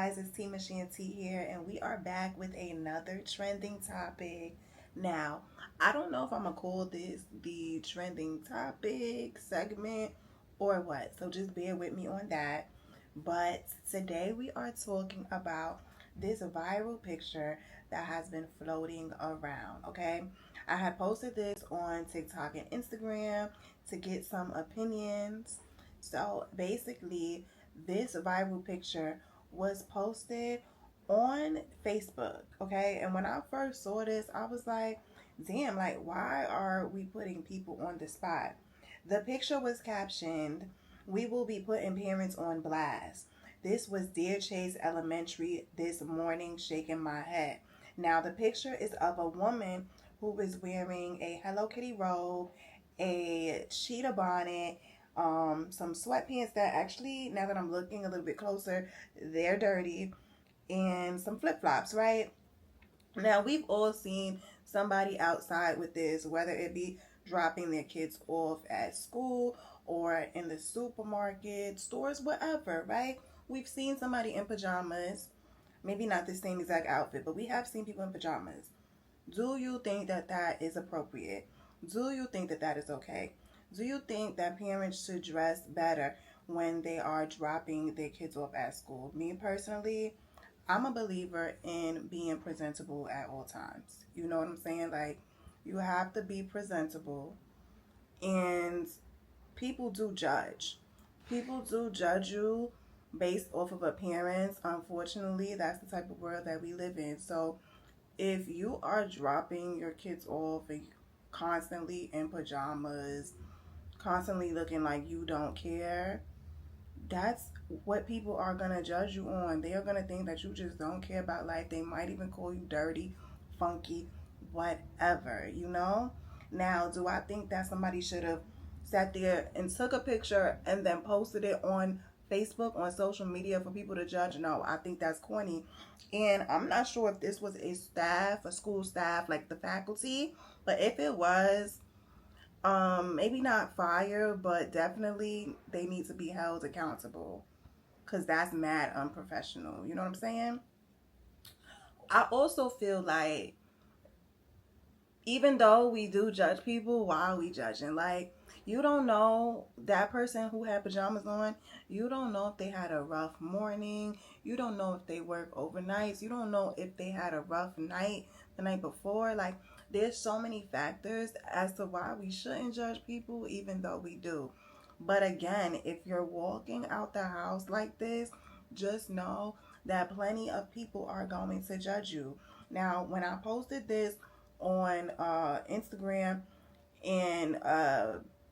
guys, it's T Machine T here, and we are back with another trending topic. Now, I don't know if I'm gonna call this the trending topic segment or what, so just bear with me on that. But today we are talking about this viral picture that has been floating around, okay? I had posted this on TikTok and Instagram to get some opinions. So basically, this viral picture was posted on Facebook, okay? And when I first saw this, I was like, damn, like, why are we putting people on the spot? The picture was captioned, "We will be putting parents on blast. This was Deer Chase Elementary this morning, shaking my head." Now, the picture is of a woman who is wearing a Hello Kitty robe, a cheetah bonnet, some sweatpants that actually, now that I'm looking a little bit closer, they're dirty, and some flip flops, right? Now, we've all seen somebody outside with this, whether it be dropping their kids off at school or in the supermarket, stores, whatever, right? We've seen somebody in pajamas, maybe not the same exact outfit, but we have seen people in pajamas. Do you think that that is appropriate? Do you think that that is okay? Do you think that parents should dress better when they are dropping their kids off at school? Me personally, I'm a believer in being presentable at all times. You know what I'm saying? Like, you have to be presentable. And people do judge. People do judge you based off of appearance. Unfortunately, that's the type of world that we live in. So, if you are dropping your kids off and constantly in pajamas, constantly looking like you don't care, that's what people are going to judge you on. They are going to think that you just don't care about life. They might even call you dirty, funky, whatever, you know? Now, do I think that somebody should have sat there and took a picture and then posted it on Facebook, on social media for people to judge? No, I think that's corny. And I'm not sure if this was a staff, a school staff, like the faculty, but if it was, maybe not fire, but definitely they need to be held accountable because that's mad unprofessional. You know what I'm saying? I also feel like even though we do judge people, why are we judging? Like, you don't know that person who had pajamas on. You don't know if they had a rough morning. You don't know if they work overnights. You don't know if they had a rough night the night before. Like, there's so many factors as to why we shouldn't judge people, even though we do. But again, if you're walking out the house like this, just know that plenty of people are going to judge you. Now, when I posted this on Instagram and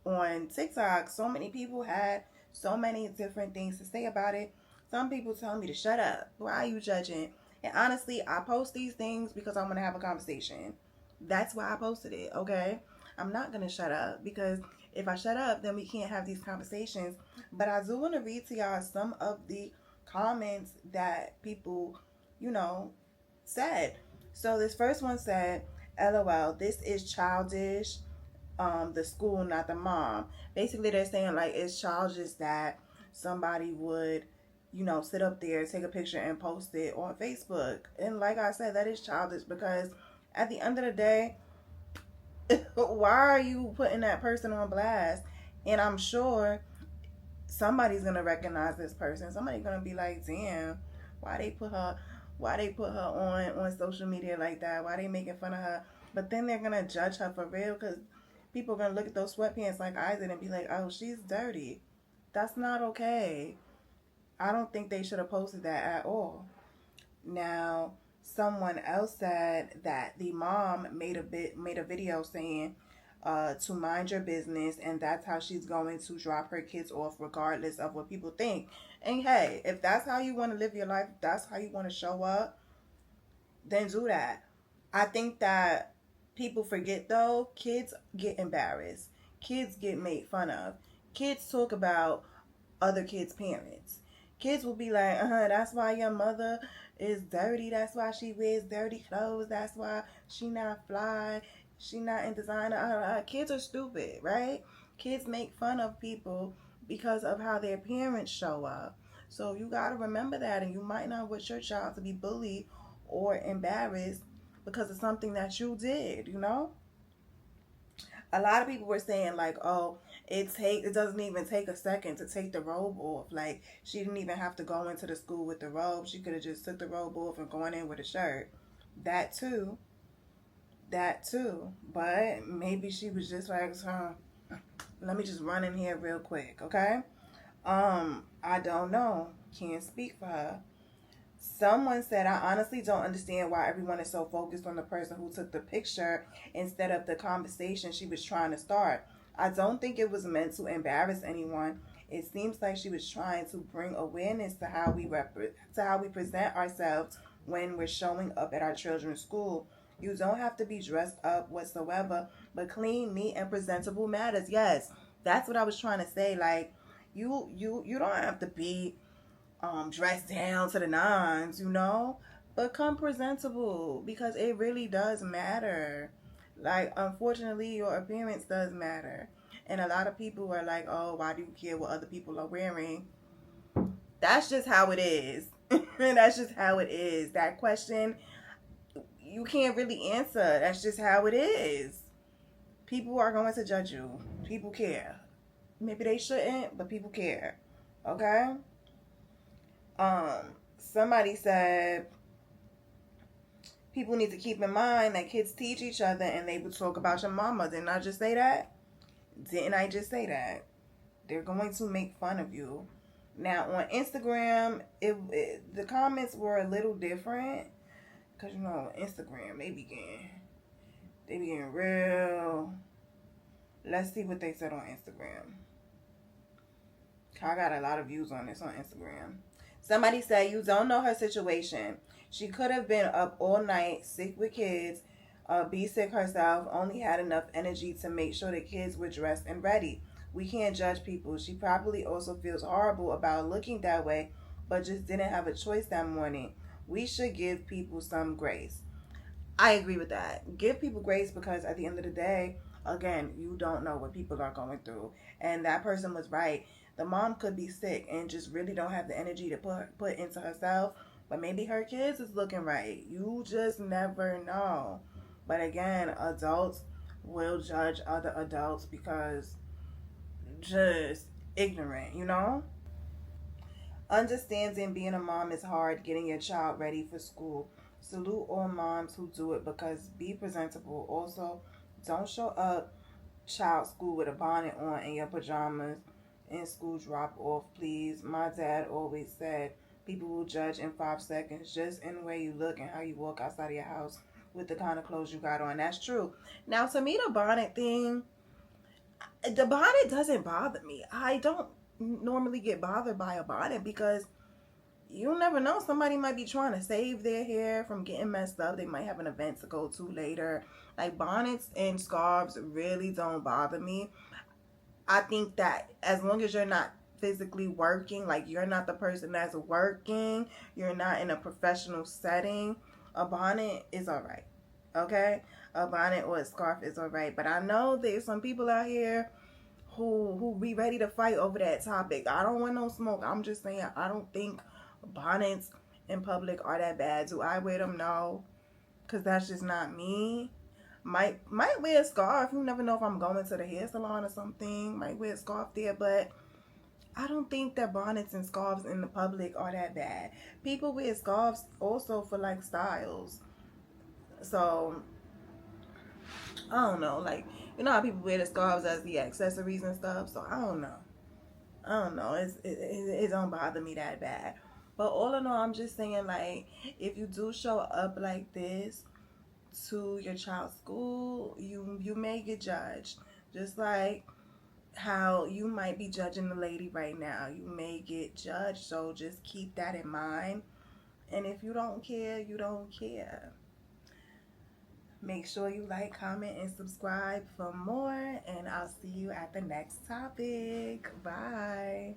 on TikTok, so many people had so many different things to say about it. Some people tell me to shut up. Why are you judging? And honestly, I post these things because I want to have a conversation. That's why I posted it, okay? I'm not going to shut up because if I shut up, then we can't have these conversations. But I do want to read to y'all some of the comments that people, you know, said. So this first one said, "LOL, this is childish. The school, not the mom." Basically, they're saying like it's childish that somebody would, sit up there, take a picture, and post it on Facebook. And like I said, that is childish because at the end of the day, why are you putting that person on blast? And I'm sure somebody's gonna recognize this person. Somebody's gonna be like, "Damn, why they put her, why they put her on social media like that? Why they making fun of her?" But then they're gonna judge her for real because people are gonna look at those sweatpants like I did and be like, "Oh, she's dirty." That's not okay. I don't think they should have posted that at all. Now, someone else said that the mom made a video saying to mind your business, and that's how she's going to drop her kids off, regardless of what people think. And hey, if that's how you want to live your life, if that's how you want to show up, then do that. I think that people forget though, kids get embarrassed, kids get made fun of, kids talk about other kids' parents. Kids will be like, that's why your mother is dirty. That's why she wears dirty clothes. That's why she not fly. She not in designer. Kids are stupid, right? Kids make fun of people because of how their parents show up. So you got to remember that, and you might not want your child to be bullied or embarrassed because of something that you did, you know? A lot of people were saying like, "Oh, it doesn't even take a second to take the robe off. Like she didn't even have to go into the school with the robe. She could have just took the robe off and gone in with a shirt." That too, that too. But maybe she was just like, let me just run in here real quick, okay? I don't know. Can't speak for her. Someone said, I honestly don't understand why everyone is so focused on the person who took the picture instead of the conversation she was trying to start. I don't think it was meant to embarrass anyone. It seems like she was trying to bring awareness to how we present ourselves when we're showing up at our children's school. You don't have to be dressed up whatsoever, but clean, neat, and presentable matters. Yes, that's what I was trying to say. Like, you don't have to be dressed down to the nines, you know, but come presentable because it really does matter. Like, unfortunately, your appearance does matter. And a lot of people are like, oh, why do you care what other people are wearing? That's just how it is. That's just how it is. That question, you can't really answer. That's just how it is. People are going to judge you. People care. Maybe they shouldn't, but people care. Okay? Somebody said people need to keep in mind that kids teach each other and they would talk about your mama. Didn't I just say that? Didn't I just say that? They're going to make fun of you. Now on Instagram, the comments were a little different because you know Instagram they begin real. Let's see what they said on Instagram. I got a lot of views on this on Instagram. Somebody said you don't know her situation. She could have been up all night, sick with kids, be sick herself, only had enough energy to make sure the kids were dressed and ready. We can't judge people. She probably also feels horrible about looking that way, but just didn't have a choice that morning. We should give people some grace. I agree with that. Give people grace because at the end of the day, again, you don't know what people are going through. And that person was right. The mom could be sick and just really don't have the energy to put into herself, but maybe her kids is looking right. You just never know. But again, adults will judge other adults because just ignorant, you know? Understanding being a mom is hard, getting your child ready for school. Salute all moms who do it because be presentable. Also, don't show up child school with a bonnet on and your pajamas in school drop off, please. My dad always said people will judge in 5 seconds just in the way you look and how you walk outside of your house with the kind of clothes you got on. That's true. Now, to me, the bonnet doesn't bother me. I don't normally get bothered by a bonnet because you never know. Somebody might be trying to save their hair from getting messed up. They might have an event to go to later. Like bonnets and scarves really don't bother me. I think that as long as you're not physically working, like you're not the person that's working, you're not in a professional setting, a bonnet is all right. Okay? A bonnet or a scarf is all right. But I know there's some people out here who be ready to fight over that topic. I don't want no smoke. I'm just saying I don't think bonnets in public are that bad. Do I wear them? No, because that's just not me. Might wear a scarf. You never know if I'm going to the hair salon or something. Might wear a scarf there, but I don't think that bonnets and scarves in the public are that bad. People wear scarves also for like styles. So I don't know. Like you know how people wear the scarves as the accessories and stuff. So I don't know. I don't know. It don't bother me that bad. But all in all, I'm just saying like if you do show up like this to your child's school, you may get judged. Just like how you might be judging the lady right now. You may get judged. So just keep that in mind. And if you don't care, you don't care. Make sure you like, comment, and subscribe for more. And I'll see you at the next topic. Bye.